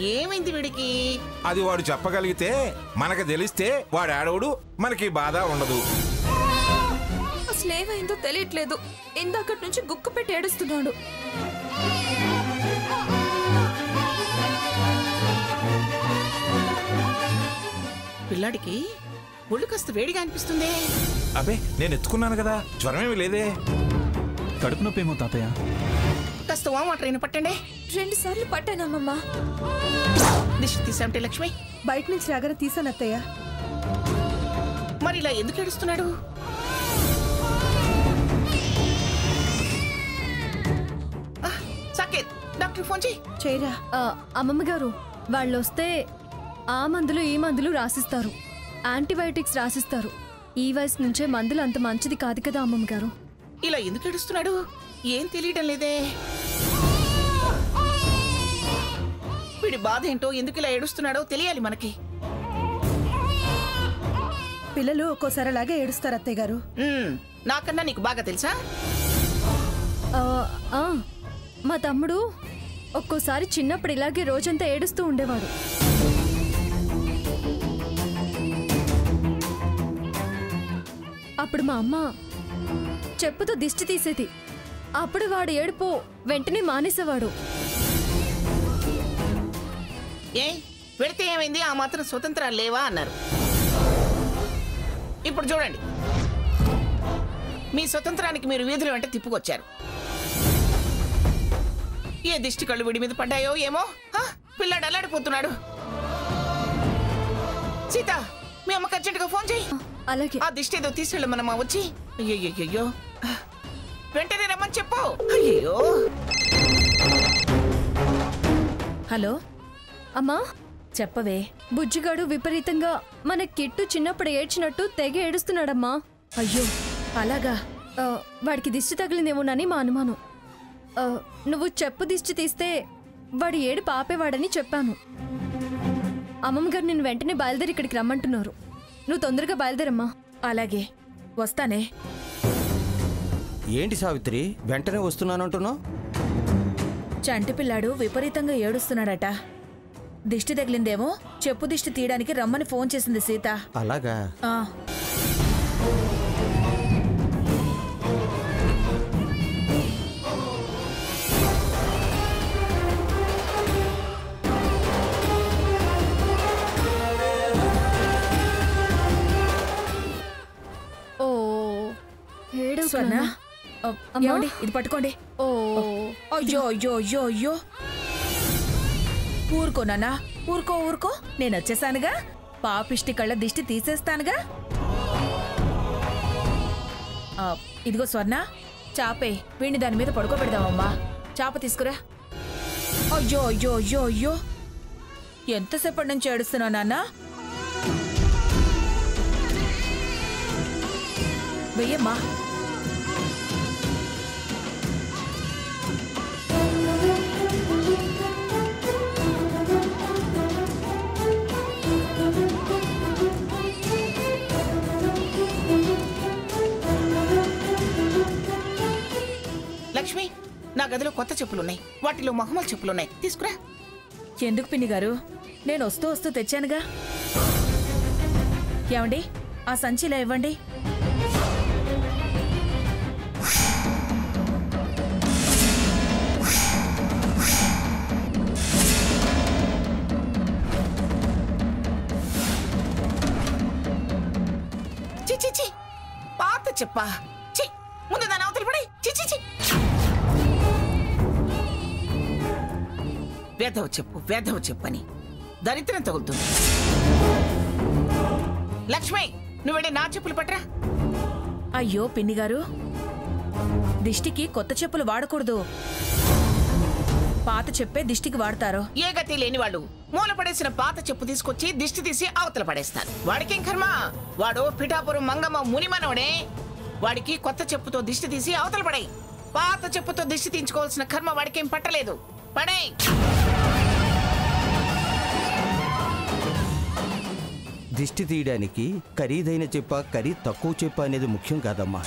ఏమైంది వీడికి? అది వాడు చెప్పగలిగితే మనకు తెలిస్తే వాడు ఆడవుడు, మనకి బాధ ఉండదు. అసలు ఏమైందో తెలియట్లేదు. ఇందాకటి నుంచి గుక్కు పెట్టి ఏడుస్తున్నాడు. పిల్లాడికి ఒళ్ళు కాస్త వేడిగా అనిపిస్తుంది. అబ్బే నేను ఎత్తుకున్నాను కదా, జ్వరమేమి లేదే. కడుపు నొప్పి ఏమో తాతయ్య. కాస్త వాటర్ అయినా పట్టండి. 2 సార్లు పట్టానమ్మమ్మా. దిష్టి తీసాంటే లక్ష్మి బయట నుంచి రాగానే తీసాను అత్తయ్య. మరి ఇలా ఎందుకు ఏడుస్తున్నాడు? సాకేత్, డాక్టర్ ఫోన్ చేయి. చేయరా. అమ్మమ్మ గారు, వాళ్ళు వస్తే ఆ మందులు ఈ మందులు రాసిస్తారు, యాంటీబయాటిక్స్ రాసిస్తారు. ఈ వయసు నుంచే మందులు అంత మంచిది కాదు కదా అమ్మమ్మ గారు. ఇలా ఎందుకు ఏడుస్తున్నాడు? ఏం తెలియడం లేదే. వీడి బాధ ఏంటో, ఎందుకు ఇలా ఏడుస్తున్నాడో తెలియాలి మనకి. పిల్లలు ఒక్కోసారి అలాగే ఏడుస్తారు అత్తయ్య గారు. నాకన్నా నీకు బాగా తెలుసా? మా తమ్ముడు ఒక్కోసారి చిన్నప్పుడు ఇలాగే రోజంతా ఏడుస్తూ ఉండేవాడు. అప్పుడు మా అమ్మ చెప్పుతో దిష్టి తీసేది. అప్పుడు వాడు ఏడుపు వెంటనే మానేసేవాడు. ఏ పెడితే ఏమైంది? ఆ మాత్రం స్వతంత్రాలు లేవా అన్నారు. ఇప్పుడు చూడండి, మీ స్వతంత్రానికి మీరు వీధుల వెంట తిప్పుకొచ్చారు. ఏ దిష్టి కళ్ళు విడి మీద పడ్డాయో ఏమో, పిల్లాడు అల్లాడిపోతున్నాడు. సీత, మీ అమ్మకి అర్జెంటుగా ఫోన్ చేయి. అలాగే. ఆ దిష్టి ఏదో తీసుకెళ్ళమన్నమా వచ్చి. అయ్యో వెంటనే రమ్మని చెప్పు. అయ్యో. హలో అమ్మా, చెప్పవే. బుజ్జిగాడు విపరీతంగా మన కిట్టు చిన్నప్పుడు ఏడ్చినట్టు తెగ ఏడుస్తున్నాడమ్మా. అయ్యో అలాగా? వాడికి దిష్టి తగిలిందేమోనని మా అనుమానం. నువ్వు చెప్పు దిష్టి తీస్తే వాడు ఏడు పాపేవాడని చెప్పాను. అమ్మమ్మ గారు నిన్ను వెంటనే బయలుదేరి ఇక్కడికి రమ్మంటున్నారు. నువ్వు తొందరగా బయలుదేరమ్మా. అలాగే వస్తానే. ఏంటి సావిత్రి, వెంటనే వస్తున్నానంటున్నావు? చంటి పిల్లాడు విపరీతంగా ఏడుస్తున్నాడట. దిష్టి తగిలిందేమో, చెప్పు దిష్టి తీయడానికి రమ్మని ఫోన్ చేసింది సీత. అలాగా? ఇది పట్టుకోండి. అయ్యో అయ్యో అయ్యో అయ్యో. ఊరుకోనా, ఊరుకో. నేను వచ్చేసానుగా. పాపిష్టి కళ్ళ దిష్టి తీసేస్తానుగా. ఇదిగో స్వర్ణ, చాపే. వీడిని దాని మీద పడుకోబెడదామమ్మా. చాప తీసుకురా. అయ్యో అయ్యో అయ్యో అయ్యో. ఎంతసేపటి నుంచి ఏడుస్తున్నావు నాన్న? వెయ్యమ్మా. లక్ష్మి, నా గదిలో కొత్త చెప్పులున్నాయి. వాటిలో మహమ్మల్ చెప్పులున్నాయి, తీసుకురా. ఎందుకు పిన్ని గారు? నేను వస్తూ తెచ్చానుగా. ఏమండి, ఆ సంచిలా ఇవ్వండి. చిచి, పాత చెప్పా. ముందు దాని అవతల పడి. చిచి, వేధవ చెప్పని దరిద్రం తగులుతుంది. లక్ష్మి, నువ్వు వెళ్ళి నా చెప్పులు పట్టరా. అయ్యో పిన్ని గారు, దిష్టికి కొత్త చెప్పులు వాడకూడదు. పాత చెప్పే దిష్టికి వాడతారు. ఏ గతి లేని వాళ్ళు మూల పడేసిన పాత చెప్పు తీసుకొచ్చి దిష్టి తీసి అవతల పడేస్తారు. వాడికేం కర్మ? వాడు పిఠాపురం మంగమ్మ మునిమనోడే. వాడికి కొత్త చెప్పుతో దిష్టి తీసి అవతల పడే. పాత చెప్పుతో దిష్టి తీయించుకోవాల్సిన కర్మ వాడికేం పట్టలేదు. పడే. దిష్టి తీయడానికి ఖరీదైన చెప్ప, ఖరీదు తక్కువ చెప్ప అనేది ముఖ్యం కాదమ్మా.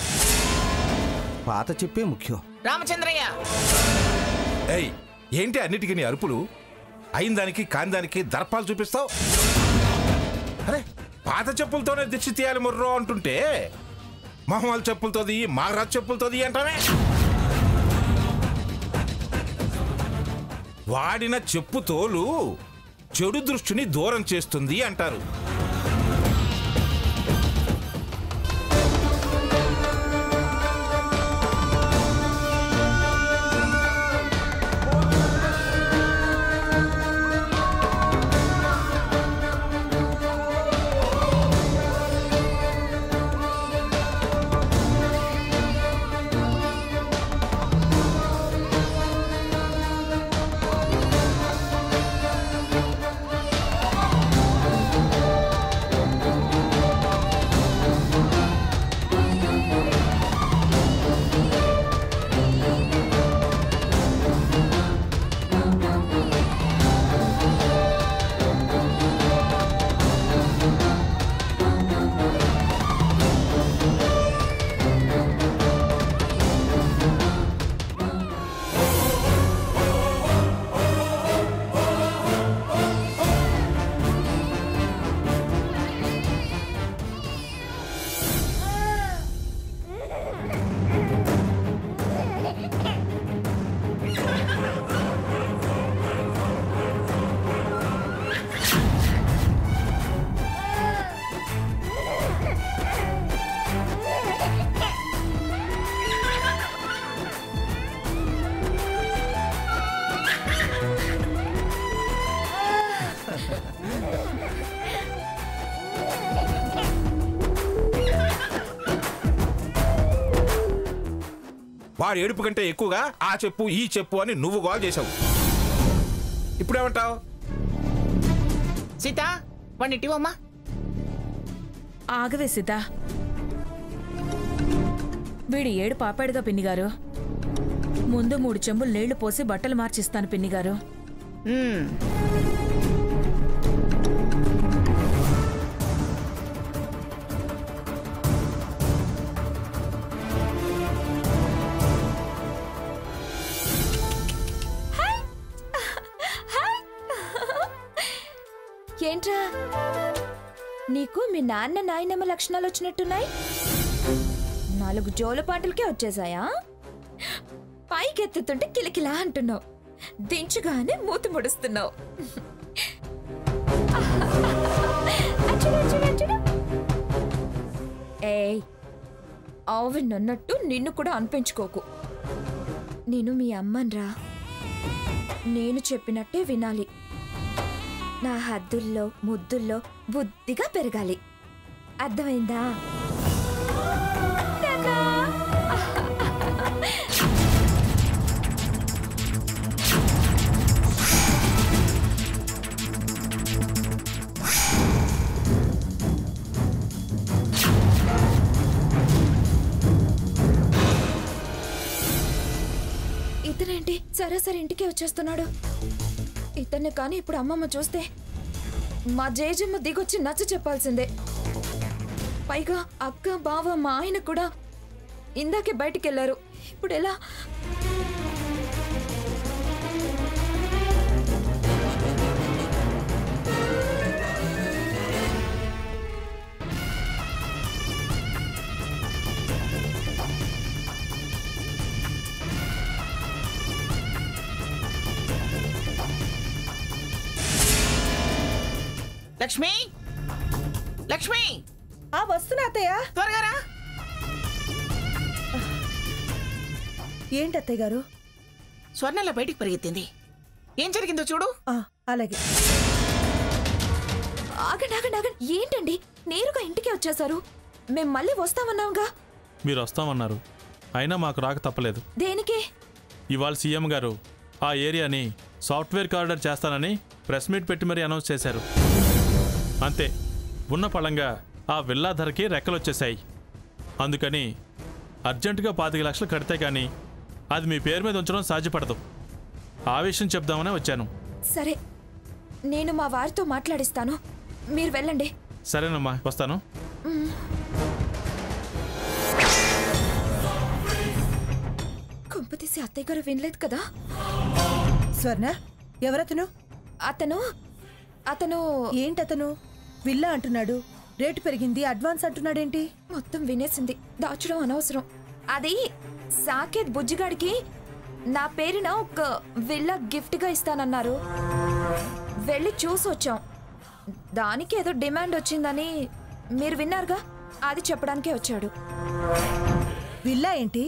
పాత చెప్పే ముఖ్యం. రామచంద్రయ్య, ఏంటి అన్నిటికీ నీ అరుపులు? అయిన దానికి కాని దానికి దర్పాలు చూపిస్తావు? అరే పాత చెప్పులతోనే దిష్టి తీయాలి ముర్రో అంటుంటే మహమ్మల్ చెప్పులతోది మాగరాజ్ చెప్పులతోది అంటానే. వాడిన చెప్పు తోలు చెడు దృష్టిని దూరం చేస్తుంది అంటారు. వాడు ఏడుపు కంటే ఎక్కువగా ఆ చెప్పు ఈ చెప్పు అని నువ్వు గోల్ చేసావు. ఇప్పుడేమంటావు? సీత వాడిని ఇవ్వమ్మా. ఆగవే సీత, వీడి ఏడు పాపాడుగా పిన్నిగారు. ముందు 3 చెంబులు నీళ్లు పోసి బట్టలు మార్చిస్తాను పిన్నిగారు. ఏంట్రా నీకు మీ నాన్న నాయనమ్మ లక్షణాలు వచ్చినట్టున్నాయి? 4 జోలపాటలకే వచ్చేసాయా? పైకెత్తుతుంటే కిలకిలా అంటున్నావు, దించుగానే మూతి ముడుస్తున్నావు. ఏయ్, ఆవినన్నట్టు నిన్ను కూడా అనిపించుకోకు. నేను మీ అమ్మన్రా, నేను చెప్పినట్టే వినాలి. నా హద్దుల్లో ముద్దుల్లో బుద్ధిగా పెరగాలి. అర్థమైందా? ఇతనేంటి సరాసరి ఇంటికి వచ్చేస్తున్నాడు? ఇతన్ని కానీ ఇప్పుడు అమ్మమ్మ చూస్తే మా జేజమ్మ దిగొచ్చి నచ్చ చెప్పాల్సిందే. పైగా అక్క బావ మా ఆయన కూడా ఇందాకే బయటికి వెళ్ళారు. ఇప్పుడు ఎలా? లక్ష్మి, లక్ష్మి, వస్తున్నా అత్తయ్య. త్వరగా రా. ఏంటి అత్తయ్య గారు? స్వర్ణల బయటికి పరిగెత్తింది. ఏం జరిగిందో చూడు. అలాగే. ఆగండి ఆగండి ఆగండి, ఏంటండి నేరుగా ఇంటికి వచ్చేసారు? మేం మళ్ళీ వస్తామన్నాంగా. మీరు వస్తామన్నారు, అయినా మాకు రాక తప్పలేదు. దేనికి? ఇవాళ సీఎం గారు ఆ ఏరియాని సాఫ్ట్వేర్ కారిడార్ చేస్తానని ప్రెస్ మీట్ పెట్టి మరీ అనౌన్స్ చేశారు. అంతే, ఉన్న పళంగా ఆ విల్లా ధరకి రెక్కలొచ్చేశాయి. అందుకని అర్జెంటుగా 25 లక్షలు కడితే కానీ అది మీ పేరు మీద ఉంచడం సాధ్యపడదు. ఆ విషయం చెప్దామనే వచ్చాను. సరే, నేను మా వారితో మాట్లాడిస్తాను, మీరు వెళ్ళండి. సరేనమ్మా, వస్తాను. కొంపతీసి అత్తయ్య గారు వినలేదు కదా? స్వర్ణ, ఎవరతను? అతను ఏంటతను విల్లా అంటున్నాడు, రేటు పెరిగింది, అడ్వాన్స్ అంటున్నాడేంటి? మొత్తం వినేసింది, దాచడం అనవసరం. అది సాకేత్ బుజ్జిగాడికి నా పేరున ఒక విల్లా గిఫ్ట్గా ఇస్తానన్నారు. వెళ్ళి చూసొచ్చాం. దానికి ఏదో డిమాండ్ వచ్చిందని మీరు విన్నారుగా, అది చెప్పడానికే వచ్చాడు. విల్లా ఏంటి?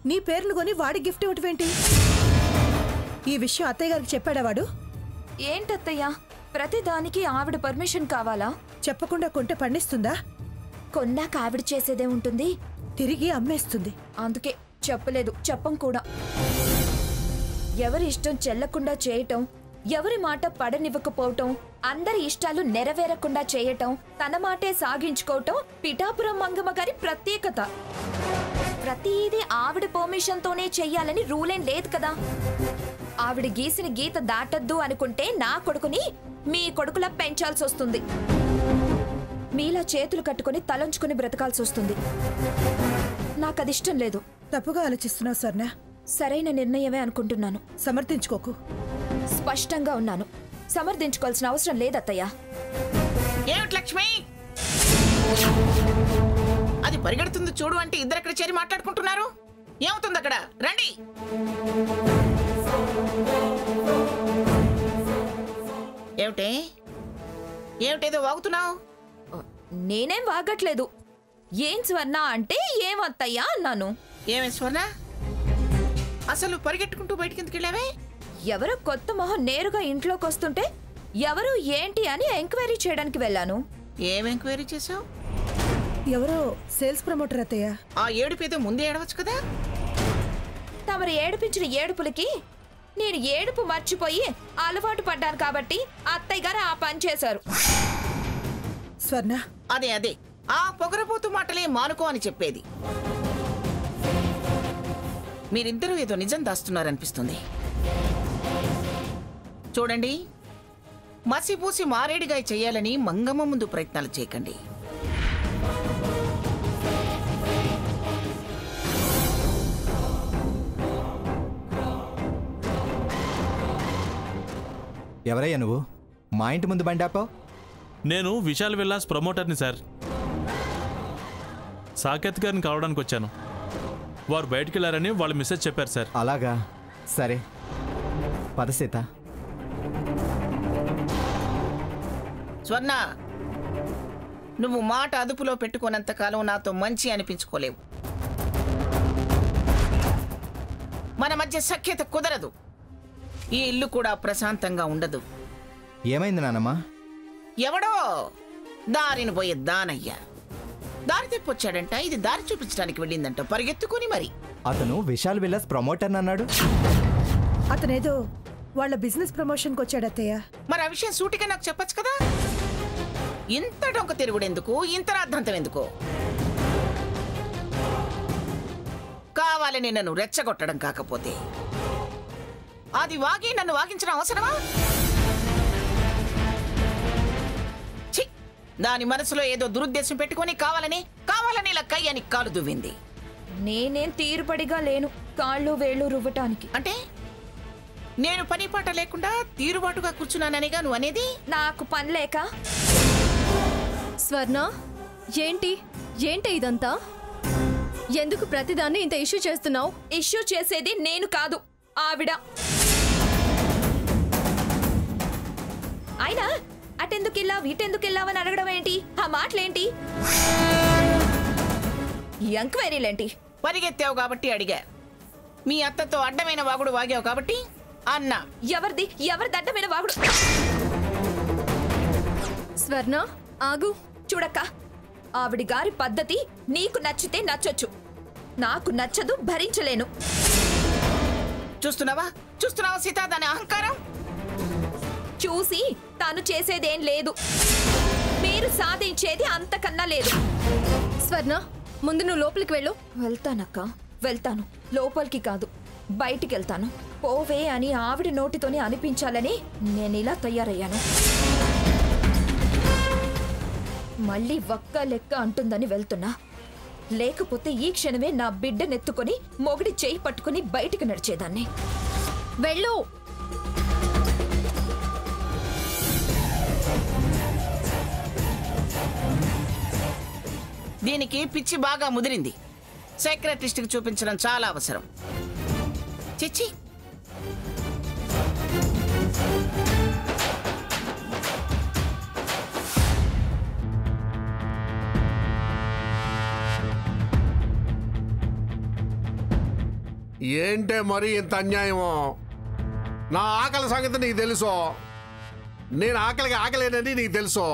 నీ పేరును కొని వాడి గిఫ్ట్ ఇవ్వటమేంటి? ఈ విషయం అత్తయ్య గారికి చెప్పాడా వాడు? ఏంటత్తయ్యా, ప్రతిదానికి ఆవిడ పర్మిషన్ కావాలా? చెప్పకుండా కొంటే పండిస్తుందా? కొన్నాక ఆవిడ చేసేదే ఉంటుంది, తిరిగి అమ్మేస్తుంది. అందుకే చెప్పలేదు, చెప్పం కూడా. ఎవరి ఇష్టం చెల్లకుండా చేయటం, ఎవరి మాట పడనివ్వకపోవటం, అందరి ఇష్టాలు నెరవేరకుండా చేయటం, తన మాటే సాగించుకోవటం పిఠాపురం మంగమ్మ గారి ప్రత్యేకత. ప్రతిదీ ఆవిడ పర్మిషన్తోనే చెయ్యాలని రూలేం లేదు కదా. ఆవిడ గీసిన గీత దాటద్దు అనుకుంటే నా కొడుకుని మీ కొడుకులా పెంచాల్సి వస్తుంది. మీలా చేతులు కట్టుకుని తలంచుకుని బ్రతకాల్సి వస్తుంది. నాకదిష్టం లేదు. తప్పుగా ఆలోచిస్తున్నావు స్వర్ణ. సరైన నిర్ణయమే అనుకుంటున్నాను. సమర్థించుకోకు. స్పష్టంగా ఉన్నాను, సమర్థించుకోవాల్సిన అవసరం లేదత్తయ్యా. ఏమిటి లక్ష్మి, అది పరిగెడుతుంది చూడు అంటే ఇద్దరు అక్కడ చేరి మాట్లాడుకుంటున్నారు. ఏమవుతుంది అక్కడ? రండి. ఏమిటేదో వాగుతున్నావు? నేనేం వాగట్లేదు. ఏం స్వర్ణ అంటే ఏమత్తయ్యా అన్నాను. ఏమే స్వర్ణ, అసలు పరిగెట్టుకుంటూ బయటికి ఎందుకు వెళ్ళావే? ఎవరో కొత్త మొహం నేరుగా ఇంట్లోకి వస్తుంటే ఎవరు ఏంటి అని ఎంక్వైరీ చేయడానికి వెళ్ళాను. ఏం ఎంక్వైరీ చేసావు? ఎవరో సేల్స్ ప్రమోటర్ అత్తయ్య. ఆ ఏడుపేదో ముందే ఏడవచ్చు కదా. తమరు ఏడిపించిన ఏడుపులకి నేను ఏడుపు మర్చిపోయి అలవాటు పడ్డాను కాబట్టి అత్తయ్య గారు ఆ పని చేశారు. స్వర్ణ, అదే ఆ పొగరపోతు మాటలే మానుకో అని చెప్పేది. మీరిద్దరూ ఏదో నిజం దాస్తున్నారనిపిస్తుంది. చూడండి, మసిపూసి మారేడుగా చెయ్యాలని మంగమ్మ ముందు ప్రయత్నాలు చేయకండి. ఎవరయ్యా నువ్వు? మా ఇంటి ముందు బండి ఆపావు? నేను విశాల్ విల్లాస్ ప్రమోటర్ని సార్. సాకేత్ గారిని కలవడానికి వచ్చాను. వారు బయటికి వెళ్ళారని వాళ్ళు మెసేజ్ చెప్పారు సార్. అలాగా, సరే పద సీత. స్వర్ణ, నువ్వు మాట అదుపులో పెట్టుకున్నంతకాలం నాతో మంచి అనిపించుకోలేవు. మన మధ్య సఖ్యత కుదరదు. ఈ ఇల్లు కూడా ప్రశాంతంగా ఉండదు. ఏమైంది నానమ్మా? ఎవడో దారిని పోయే దానయ్య దారి తెప్పొచ్చాడంట. ఇది దారి చూపించడానికి వెళ్ళిందంట పరిగెత్తుకుని. మరి అతను విశాల్ విల్లాస్ ప్రమోటర్ అన్నాడు. అతనేదో వాళ్ళ బిజినెస్ ప్రమోషన్కి వచ్చాడు అత్తయ్య. మరి ఆ విషయం సూటిగా నాకు చెప్పొచ్చు కదా. ఇంత డొంక తిరుగుడెందుకు, ఇంత రాద్ధాంతం ఎందుకు? కావాలని నన్ను రెచ్చగొట్టడం కాకపోతే అది వాగి నన్ను వాగించడం అవసరమా? ఛీ, దాని మనసులో ఏదో దురుద్దేశం పెట్టుకుని కావాలని ఇలా కయ్యని కాలు దువ్వింది. నేనేం తీరుపడిగా లేను కాళ్ళు వేళ్ళు రువ్వటానికి. అంటే నేను పని పాట లేకుండా తీరుబాటుగా కూర్చున్నాననిగా నువ్వు అనేది? నాకు పని లేక. స్వర్ణ, ఏంటి ఇదంతా? ఎందుకు ప్రతిదాన్ని ఇంత ఇష్యూ చేస్తున్నావు? ఇష్యూ చేసేది నేను కాదు, ఆవిడ. అయినా అటెందుకెళ్ళావు ఇటెందుకెళ్ళావని అడగడం ఏంటి? ఆ మాటలేంటి? ఈ ఎంక్వైరీలేంటి? పరిగెత్తావు కాబట్టి అడిగా. మీ అత్తతో అడ్డమైన వాగుడు వాగావు కాబట్టి అన్నా. ఎవరిది అడ్డమైన వాగుడు? స్వర్ణ, ఆగు. చూడక్క, ఆవిడ గారి పద్ధతి నీకు నచ్చితే నచ్చొచ్చు, నాకు నచ్చదు, భరించలేను. చూస్తున్నావా సీత దాని అహంకారం? చూసి తాను చేసేదేం లేదు, మీరు సాధించేది అంతకన్నా లేదు. స్వర్ణ, ముందు నువ్వు లోపలికి వెళ్ళు. వెళ్తానక్క, వెళ్తాను. లోపలికి కాదు, బయటికి వెళ్తాను. పోవే అని ఆవిడ నోటితోనే అనిపించాలని నేను ఇలా తయారయ్యాను. మళ్ళీ ఒక్క లెక్క అంటుందని వెళ్తున్నా. లేకపోతే ఈ క్షణమే నా బిడ్డనెత్తుకొని మొగుడి చేయి పట్టుకుని బయటికి నడిచేదాన్ని. వెళ్ళు. దీనికి పిచ్చి బాగా ముదిరింది. సైక్రటిస్ట్కి చూపించడం చాలా అవసరం. చిచ్చి, ఏంటే మరి ఇంత అన్యాయమో? నా ఆకలి సంగతి నీకు తెలుసో? నేను ఆకలేనని నీకు తెలుసో?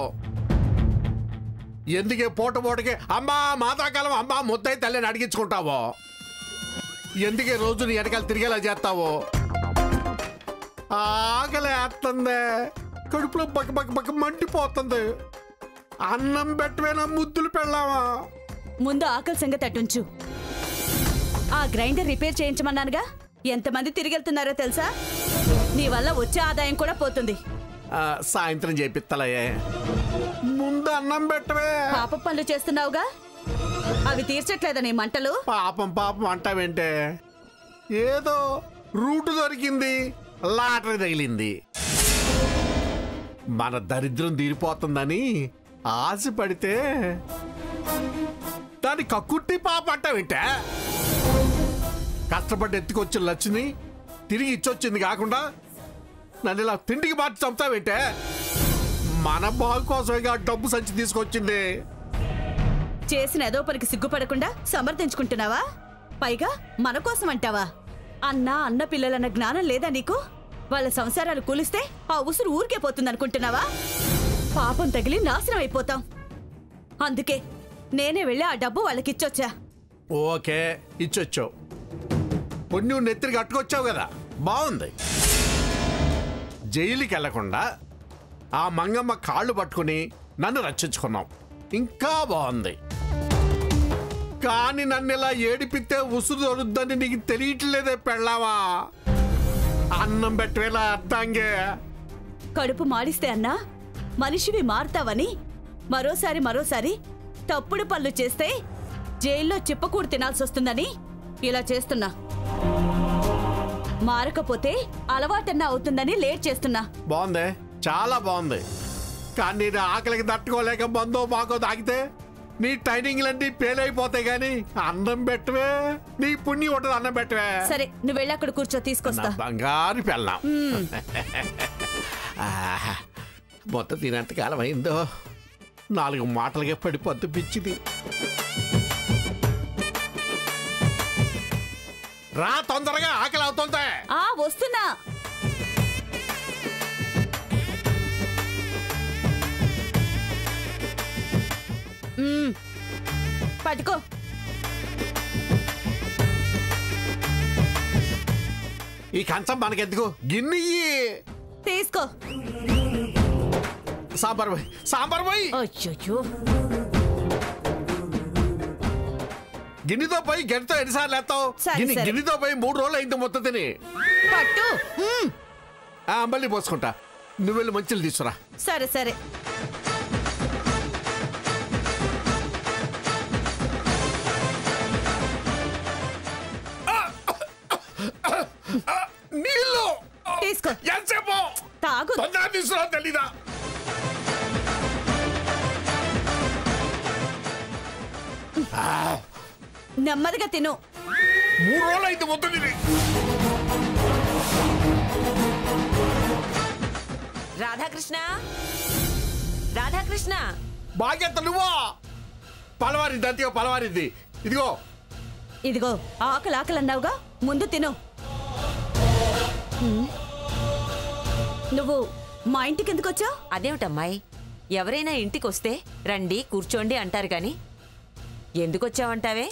ఎందుకే పూటకి అమ్మా మాతాకాలం అమ్మా ముద్దయి తల్లిని అడిగించుకుంటావో? ఎందుకే రోజు నీ వెనకాల తిరిగేలా చేస్తావో? ఆకలి వేస్తుంది, కడుపులో బక్క మండిపోతుంది. అన్నం పెట్టవేనా ముద్దులు పెళ్ళావా? ముందు ఆకలి సంగతి అటుంచు. ఆ గ్రైండర్ రిపేర్ చేయించమన్నానుగా, ఎంతమంది తిరిగెళ్తున్నారో తెలుసా? నీ వల్ల వచ్చే ఆదాయం కూడా పోతుంది. సాయంత్రం చేపిస్తలే, ముందు అన్నం పెట్టవే. పాప పనులు చేస్తున్నావుగా, అవి తీర్చట్లేదా నీ మంటలు? పాపం అంటావేంటే? ఏదో రూటు దొరికింది, లాటరీ తగిలింది. మన దరిద్రం తీరిపోతుందని ఆశ పడితే దాన్ని కక్కుర్తి పాప అంటావేంటే? కష్టపడి ఎత్తుకొచ్చిన లక్ష్మిని తిరిగి ఇచ్చొచ్చింది కాకుండా నన్ను ఇలా తిండికి మార్చి చంపుతావేంటే? మన బాగు కోసమేగా డబ్బు సంచి తీసుకొచ్చింది. చేసిన ఏదో పనికి సిగ్గుపడకుండా సమర్థించుకుంటున్నావా? పైగా మన కోసం అంటావా? అన్న పిల్లలన్న జ్ఞానం లేదా నీకు? వాళ్ళ సంసారాలు కూలిస్తే ఆ ఉసురు ఊరికే పోతుందనుకుంటున్నావా? పాపం తగిలి నాశనం అయిపోతాం. అందుకే నేనే వెళ్ళి ఆ డబ్బు వాళ్ళకిచ్చొచ్చా. ఓకే, ఇచ్చొచ్చావు. పుణ్యం నెత్తిరికి అట్టుకొచ్చావు కదా, బాగుంది. జైలుకి వెళ్లకుండా ఆ మంగమ్మ కాళ్ళు పట్టుకుని నన్ను రక్షించుకున్నావు, ఇంకా బాగుంది. కానీ నన్ను ఇలా ఏడిపితే ఉసురు దొరుకుద్దని నీకు తెలియట్లేదే పెళ్ళావా? అన్నం పెట్టవేలా అర్థంగే. కడుపు మాడిస్తే అన్నా మనిషివి మారుతావని మరోసారి తప్పుడు పనులు చేస్తే జైల్లో చిప్పకూడు తినాల్సి వస్తుందని ఇలా చేస్తున్నా. మారకపోతే అలవాటన్నా అవుతుందని లేట్ చేస్తున్నా. బాగుంది, చాలా బాగుంది. కానీ నేను ఆకలికి తట్టుకోలేక మందో మాకో తాగితే నీ ట్రైనింగ్లన్నీ ఫెయిల్ అయిపోతాయి. కానీ అన్నం పెట్టవే, నీ పుణ్యం ఉంటుంది. అన్నం పెట్టవే. సరే, నువ్వు వెళ్ళి అక్కడ కూర్చో, తీసుకొస్తా. బంగారు పెళ్ళాం. మొత్తం తినంతకాలం అయిందో, 4 మాటలుగా పడిపోద్దు పిచ్చిది. రా తొందరగా, ఆకలి అవుతుంది. వస్తున్నా. పట్టుకో. ఈ కంచం మనకెందుకు, గిన్నె తీసుకో. సాంబార్ పోయి. గిన్నెతో పోయి గంటతో ఎన్నిసార్లు వేస్తావు? గిన్నెతో పోయి 3 రోజులు అయింది మొత్తం తిని. పట్టు. మళ్ళీ పోసుకుంటా. నువ్వు వెళ్ళి మంచిలు తీసుకురా. సరే. నీళ్ళు తీసుకో. ఎంతసేపు తాగు. తొందరగా తీసుకురా, తెలీదా? నెమ్మదిగా తిను. 3 రోజులు అయింది మొత్తం తిని. రాధాకృష్ణ బాగెత్త నువ్వా? పలవారిద్ది, అంతే పలవారిద్ది. ఇదిగో ఆకలి అన్నావుగా, ముందు తిను. నువ్వు మా ఇంటికి ఎందుకు వచ్చావు? అదేమిటమ్మాయి, ఎవరైనా ఇంటికి వస్తే రండి కూర్చోండి అంటారు గాని ఎందుకు వచ్చావంటావే?